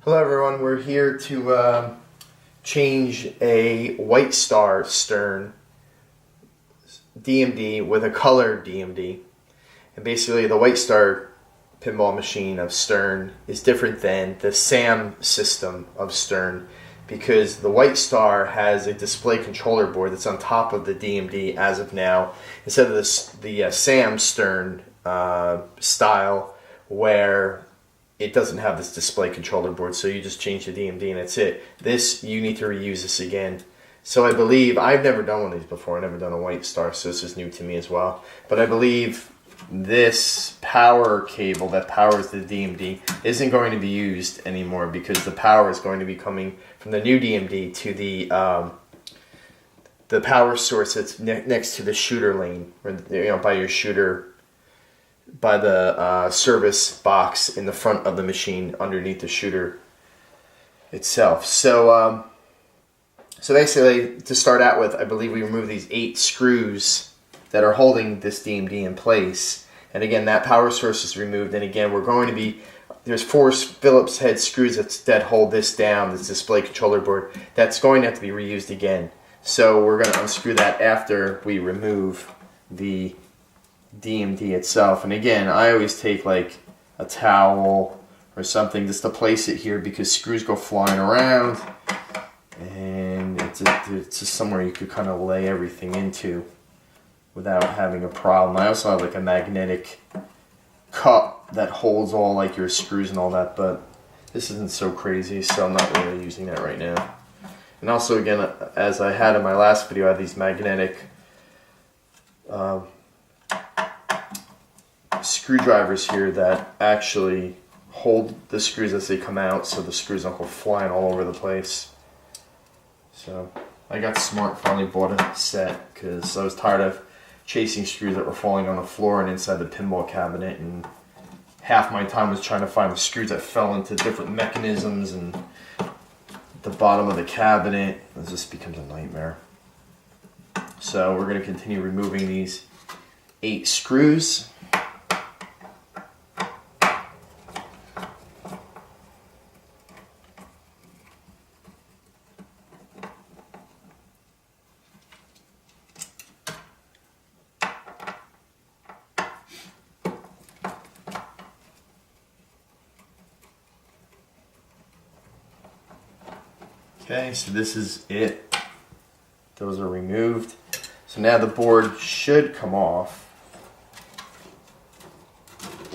Hello everyone, we're here to change a Whitestar stern DMD with a color DMD. And basically the Whitestar pinball machine of stern is different than the SAM system of stern because the Whitestar has a display controller board that's on top of the DMD as of now, instead of the SAM stern style where it doesn't have this display controller board, so you just change the DMD and that's it. This, you need to reuse this again. So I believe, I've never done one of these before, I've never done a Whitestar, so this is new to me as well. But I believe this power cable that powers the DMD isn't going to be used anymore because the power is going to be coming from the new DMD to the power source that's next to the shooter lane, or, by your shooter, by the service box in the front of the machine underneath the shooter itself. So basically, to start out with, I believe we remove these 8 screws that are holding this DMD in place. And again, that power source is removed. And again, there's 4 Phillips head screws that hold this down, this display controller board. That's going to have to be reused again. So we're going to unscrew that after we remove the DMD itself. And again, I always take like a towel or something just to place it here because screws go flying around, and it's just somewhere you could kind of lay everything into without having a problem. I also have like a magnetic cup that holds all like your screws and all that, but this isn't so crazy, so I'm not really using that right now. And also, again, as I had in my last video, I have these magnetic screwdrivers here that actually hold the screws as they come out, so the screws don't go flying all over the place. So I got smart, finally bought a set because I was tired of chasing screws that were falling on the floor and inside the pinball cabinet, and half my time was trying to find the screws that fell into different mechanisms and the bottom of the cabinet. It just becomes a nightmare. So we're going to continue removing these 8 screws. Okay, so this is it. Those are removed. So now the board should come off.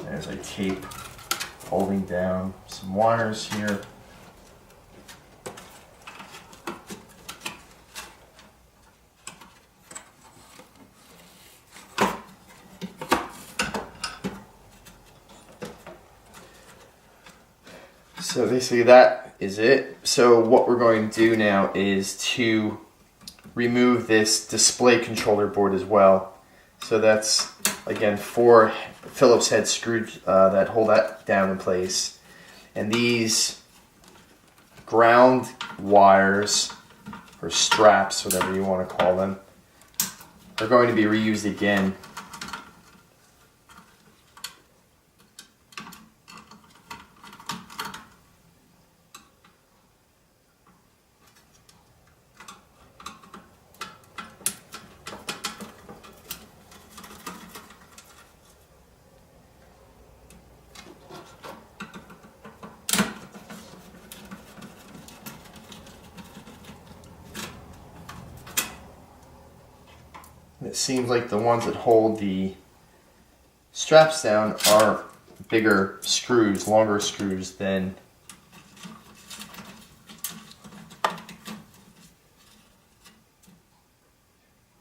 There's a tape holding down some wires here. So basically that is it. So what we're going to do now is to remove this display controller board as well. So that's, again, 4 Phillips head screws that hold that down in place. And these ground wires, or straps, whatever you want to call them, are going to be reused again. It seems like the ones that hold the straps down are bigger screws, longer screws than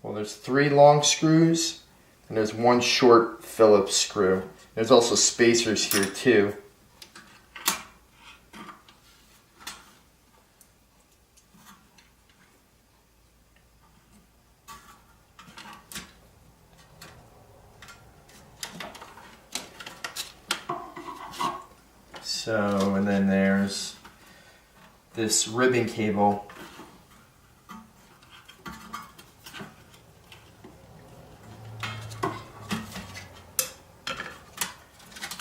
there's 3 long screws and there's 1 short Phillips screw. There's also spacers here too. So, and then there's this ribbon cable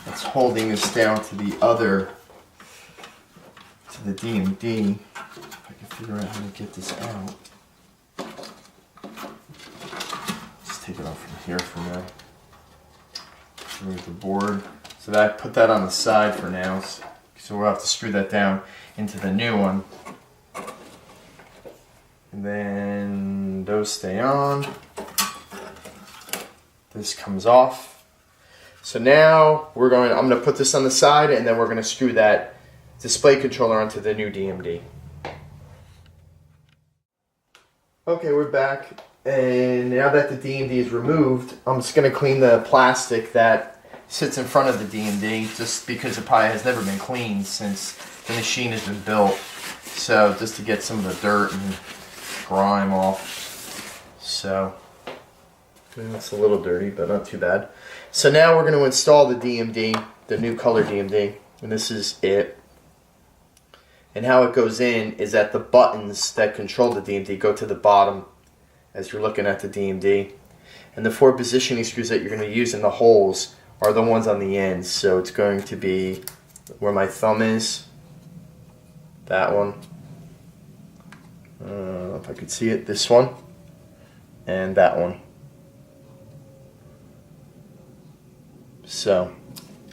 that's holding this down to the other the DMD. If I can figure out how to get this out. Let's take it off from here for now. Remove the board. So that put that on the side for now. So we'll have to screw that down into the new one. And then those stay on. This comes off. So now I'm going to put this on the side, and then we're going to screw that display controller onto the new DMD. Okay, we're back, and now that the DMD is removed, I'm just going to clean the plastic that sits in front of the DMD, just because it probably has never been cleaned since the machine has been built. So just to get some of the dirt and grime off. So it's a little dirty, but not too bad. So now we're going to install the DMD, the new ColorDMD, and this is it. And how it goes in is that the buttons that control the DMD go to the bottom as you're looking at the DMD. And the 4 positioning screws that you're going to use in the holes are the ones on the ends. So it's going to be where my thumb is, that one. If I could see it, this one, and that one. So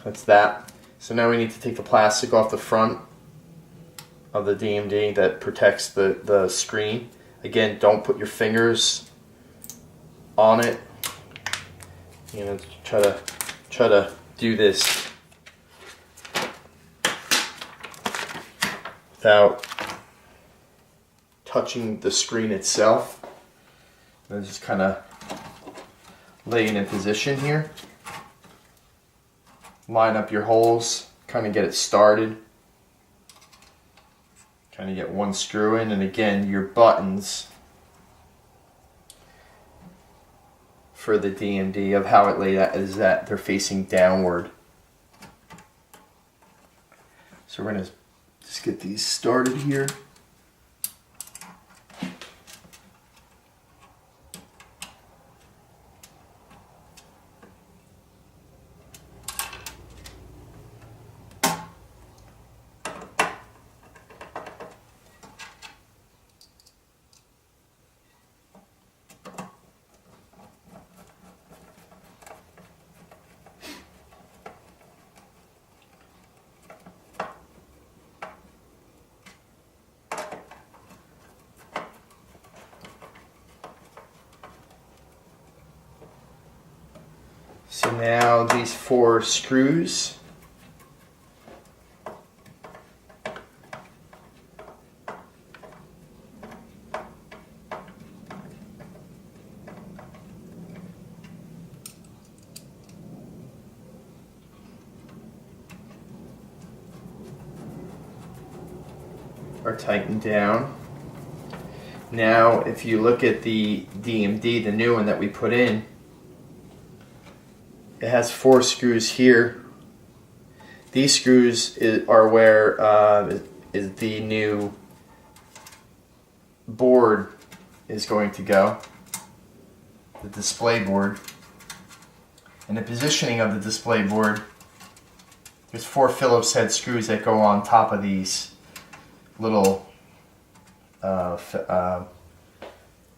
that's that. So now we need to take the plastic off the front of the DMD that protects the screen. Again, don't put your fingers on it. You know, try to do this without touching the screen itself. And just kind of lay it in position here. Line up your holes, kind of get it started. Kind of get one screw in, and again, your buttons for the DMD of how it laid out is that they're facing downward. So we're going to just get these started here. So now these 4 screws are tightened down. Now if you look at the DMD, the new one that we put in, it has 4 screws here. These screws are where is the new board is going to go, the display board. And the positioning of the display board, there's 4 Phillips head screws that go on top of these little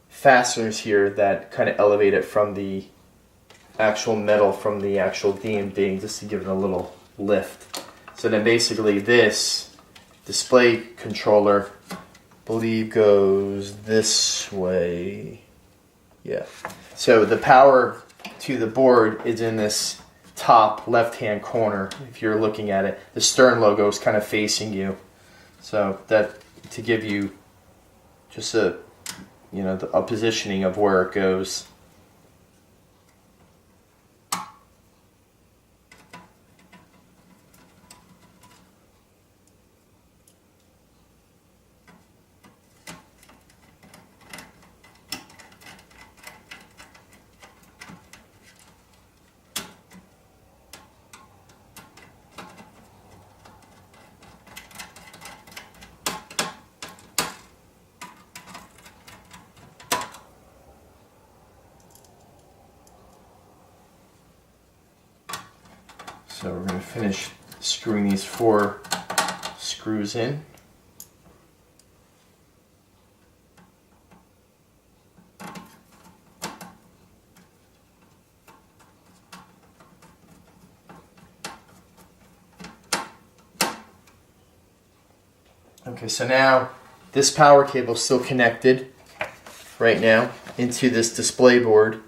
fasteners here that kind of elevate it from the actual metal from the actual DMD, just to give it a little lift. So then basically this display controller, I believe, goes this way. Yeah. So the power to the board is in this top left hand corner. If you're looking at it, the Stern logo is kind of facing you. So that to give you just a a positioning of where it goes. So we're going to finish screwing these 4 screws in. Okay, so now this power cable is still connected right now into this display board.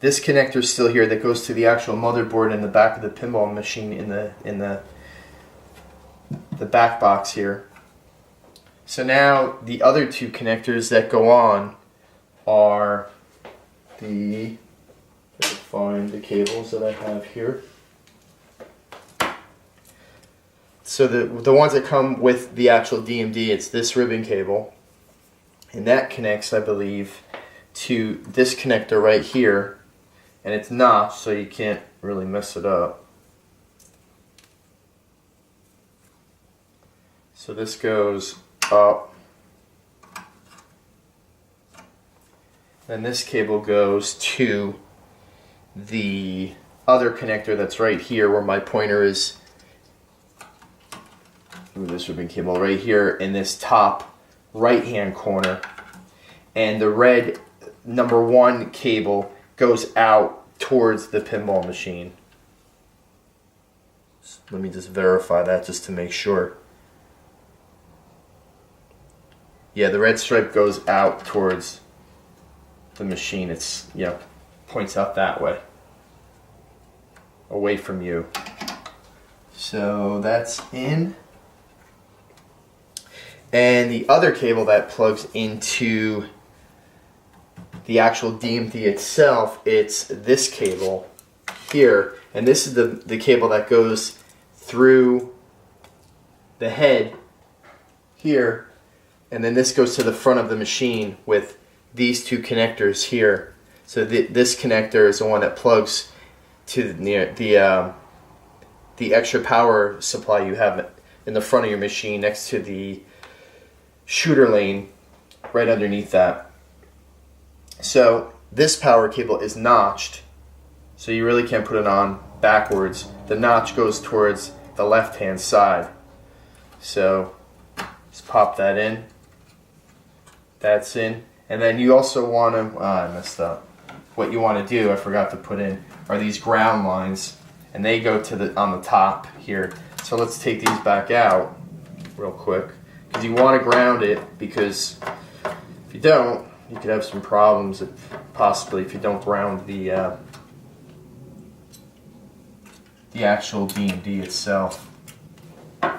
This connector is still here that goes to the actual motherboard in the back of the pinball machine in the back box here. So now the other two connectors that go on are find the cables that I have here. So the ones that come with the actual DMD, it's this ribbon cable, and that connects, I believe, to this connector right here, and it's notched so you can't really mess it up. So this goes up, and this cable goes to the other connector that's right here where my pointer is. Ooh, this ribbon cable right here in this top right hand corner, and the red number 1 cable goes out towards the pinball machine. Let me just verify that just to make sure. Yeah, the red stripe goes out towards the machine. It's, points out that way, away from you. So that's in. And the other cable that plugs into the actual DMD itself, it's this cable here. And this is the cable that goes through the head here. And then this goes to the front of the machine with these two connectors here. So this connector is the one that plugs to the extra power supply you have in the front of your machine next to the shooter lane right underneath that. So this power cable is notched, so you really can't put it on backwards. The notch goes towards the left hand side. So just pop that in. That's in. And then you also want to, I messed up. What you want to do, I forgot to put in, are these ground lines, and they go to on the top here. So let's take these back out real quick, because you want to ground it, because if you don't, you could have some problems possibly if you don't ground the actual DMD itself. I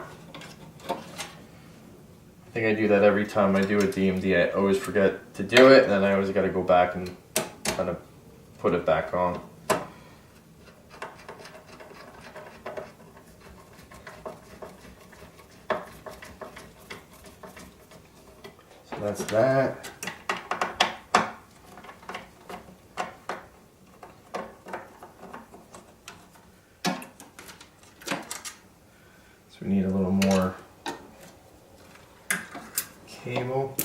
think I do that every time I do a DMD. I always forget to do it, and then I always got to go back and kind of put it back on. So that's that. So we need a little more cable.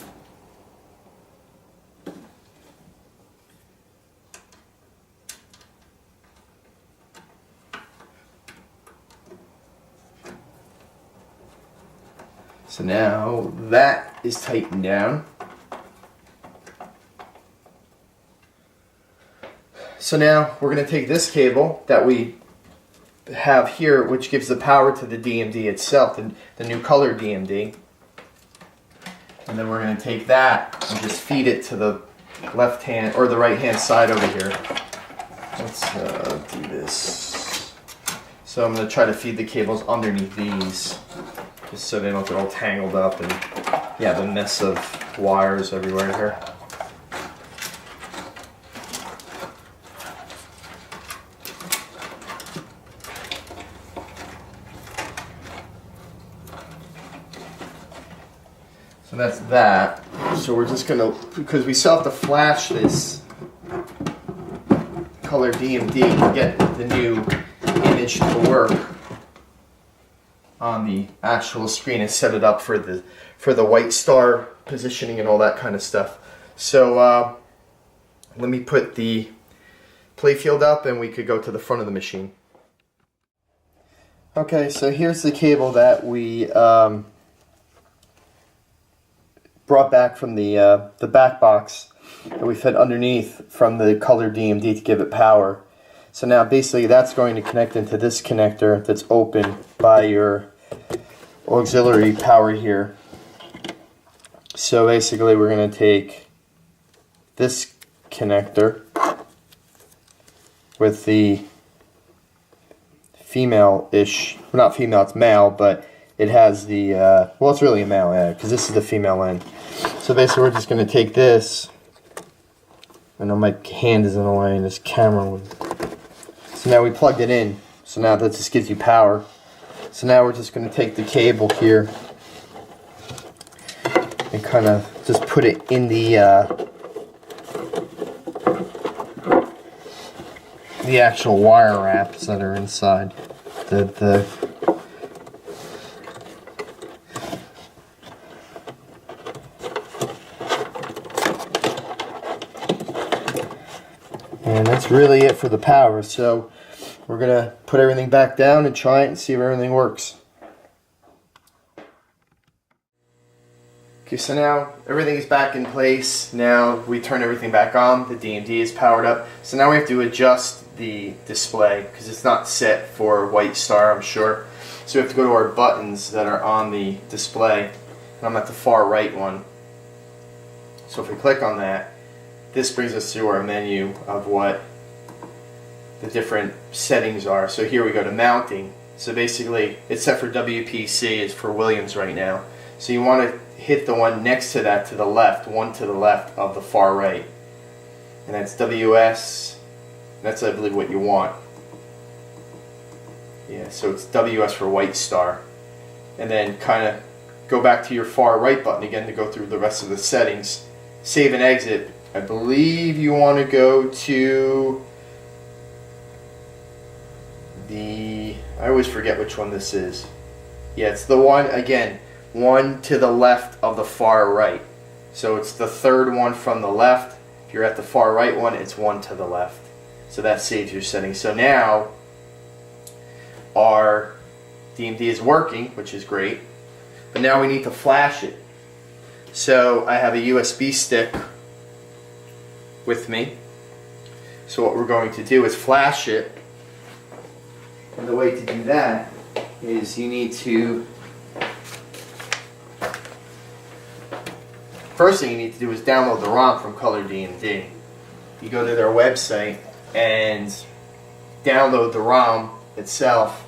So now that is tightened down. So now we're going to take this cable that we have here, which gives the power to the DMD itself, the new ColorDMD. And then we're going to take that and just feed it to the left hand or the right hand side over here. Let's do this. So I'm going to try to feed the cables underneath these, just so they don't get all tangled up and the mess of wires everywhere here. So that's that. So we're just gonna, because we still have to flash this ColorDMD to get the new image to work on the actual screen and set it up for the Whitestar positioning and all that kind of stuff. So let me put the playfield up and we could go to the front of the machine. Okay, so here's the cable that we brought back from the back box that we fed underneath from the ColorDMD to give it power. So now basically that's going to connect into this connector that's open by your auxiliary power here. So basically we're going to take this connector with the female-ish, well, not female, it's male, but it has the, well, it's really a male, yeah, because this is the female end. So basically we're just going to take this, I know my hand is in the way and this camera would. So now we plugged it in, so now that just gives you power. So now we're just going to take the cable here and kind of just put it in the actual wire wraps that are inside the and that's really it for the power. So we're gonna put everything back down and try it and see if everything works. Okay, so now everything is back in place. Now we turn everything back on. The DMD is powered up. So now we have to adjust the display because it's not set for Whitestar, I'm sure. So we have to go to our buttons that are on the display. And I'm at the far right one. So if we click on that, this brings us to our menu of what the different settings are. So here we go to mounting. So basically it's set for WPC, it's for Williams right now. So you want to hit the one next to that to the left, one to the left of the far right. And that's WS, that's I believe what you want. Yeah, so it's WS for Whitestar. And then kind of go back to your far right button again to go through the rest of the settings. Save and exit. I believe you want to go to the, I always forget which one this is. Yeah, it's the one, again, one to the left of the far right. So it's the third one from the left. If you're at the far right one, it's one to the left. So that saves your settings. So now our DMD is working, which is great. But now we need to flash it. So I have a USB stick with me. So what we're going to do is flash it. And the way to do that is you need to, first thing you need to do is download the ROM from ColorDMD. You go to their website and download the ROM itself.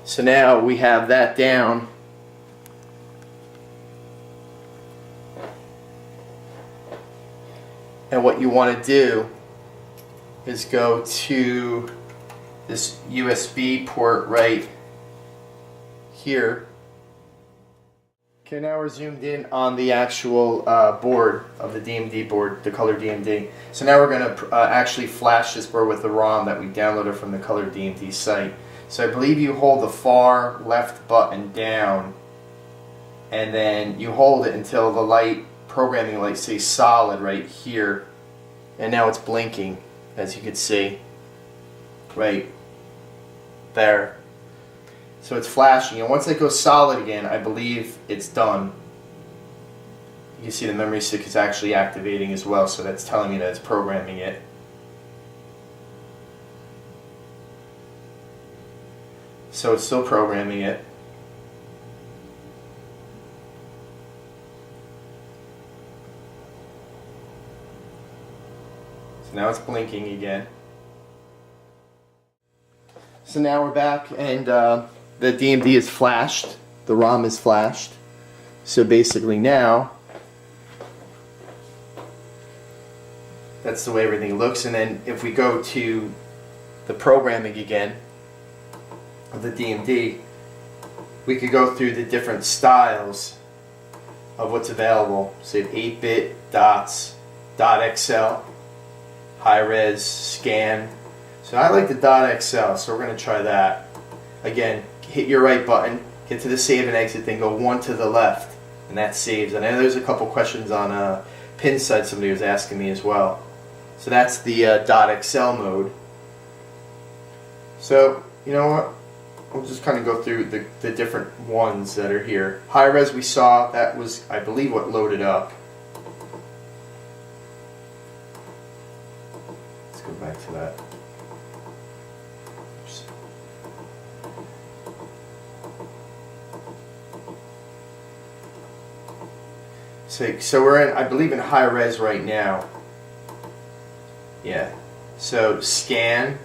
So now we have that down. And what you want to do is go to this USB port right here. Okay, now we're zoomed in on the actual board of the DMD board, the ColorDMD. So now we're going to actually flash this board with the ROM that we downloaded from the ColorDMD site. So I believe you hold the far left button down and then you hold it until the light, programming light, says solid right here. And now it's blinking, as you can see, right there. So it's flashing, and once it goes solid again, I believe it's done. You can see the memory stick is actually activating as well, so that's telling me that it's programming it. So it's still programming it. So now it's blinking again. So now we're back, and the DMD is flashed, the ROM is flashed. So basically now, that's the way everything looks. And then if we go to the programming again of the DMD, we could go through the different styles of what's available. So you have 8-bit, dots, .xl, high-res, scan. So I like the .xl, so we're going to try that. Again, hit your right button, get to the save and exit, then go one to the left, and that saves. And I know there's a couple questions on pin side somebody was asking me as well. So that's the .xl mode. So, you know what? We'll just kind of go through the different ones that are here. High res we saw, that was, I believe, what loaded up. Let's go back to that. So we're in, I believe, in high res right now. Yeah. So scan.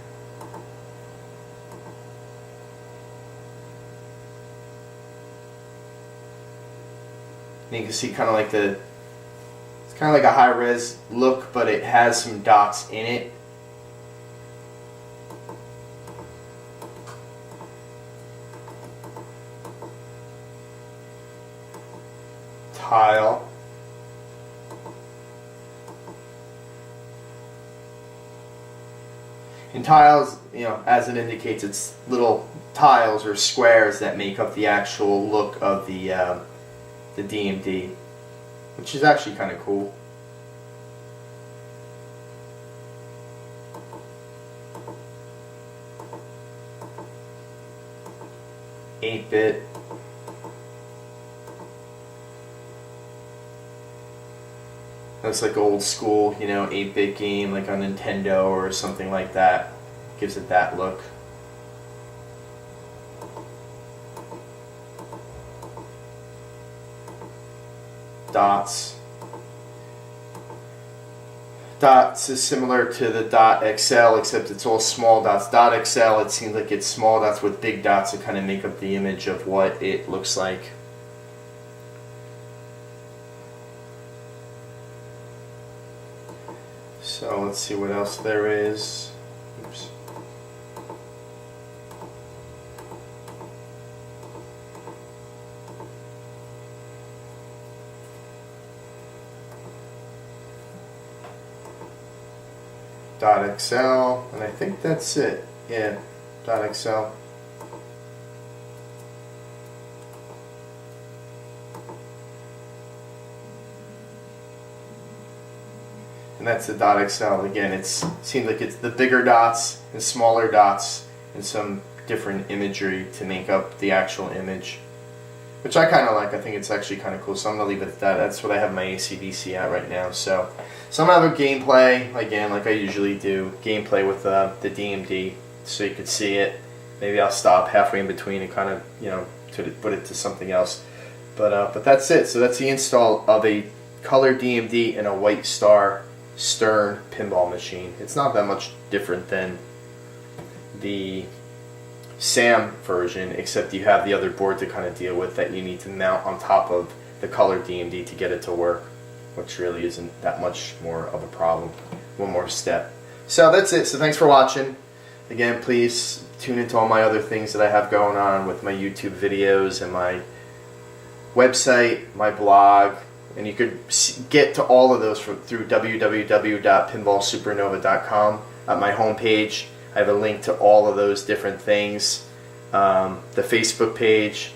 And you can see kind of like it's kind of like a high res look, but it has some dots in it. Tile. And tiles, you know, as it indicates, it's little tiles or squares that make up the actual look of the DMD, which is actually kind of cool. Eight-bit. That's like old school, you know, 8-bit game like on Nintendo or something like that. Gives it that look. Dots. Dots is similar to the Dot XL, except it's all small dots. Dot XL, it seems like it's small dots with big dots that kind of make up the image of what it looks like. So let's see what else there is. Oops. Dot XL, and I think that's it. Yeah, Dot XL. And that's the Dot XL. Again, it seems like it's the bigger dots and smaller dots and some different imagery to make up the actual image, which I kind of like. I think it's actually kind of cool, so I'm going to leave it at that. That's what I have my AC/DC at right now. So I'm going to have a gameplay, again, like I usually do, gameplay with the DMD so you could see it. Maybe I'll stop halfway in between and kind of, you know, to put it to something else. But that's it. So that's the install of a ColorDMD and a Whitestar Stern pinball machine. It's not that much different than the SAM version, except you have the other board to kind of deal with that you need to mount on top of the ColorDMD to get it to work, which really isn't that much more of a problem. One more step. So that's it. So thanks for watching. Again, please tune into all my other things that I have going on with my YouTube videos and my website, my blog, and you could get to all of those through www.pinballsupernova.com. At my homepage, I have a link to all of those different things. The Facebook page,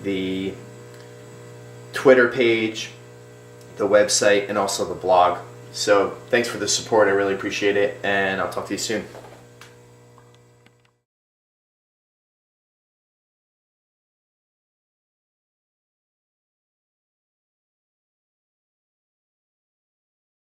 the Twitter page, the website, and also the blog. So thanks for the support. I really appreciate it, and I'll talk to you soon.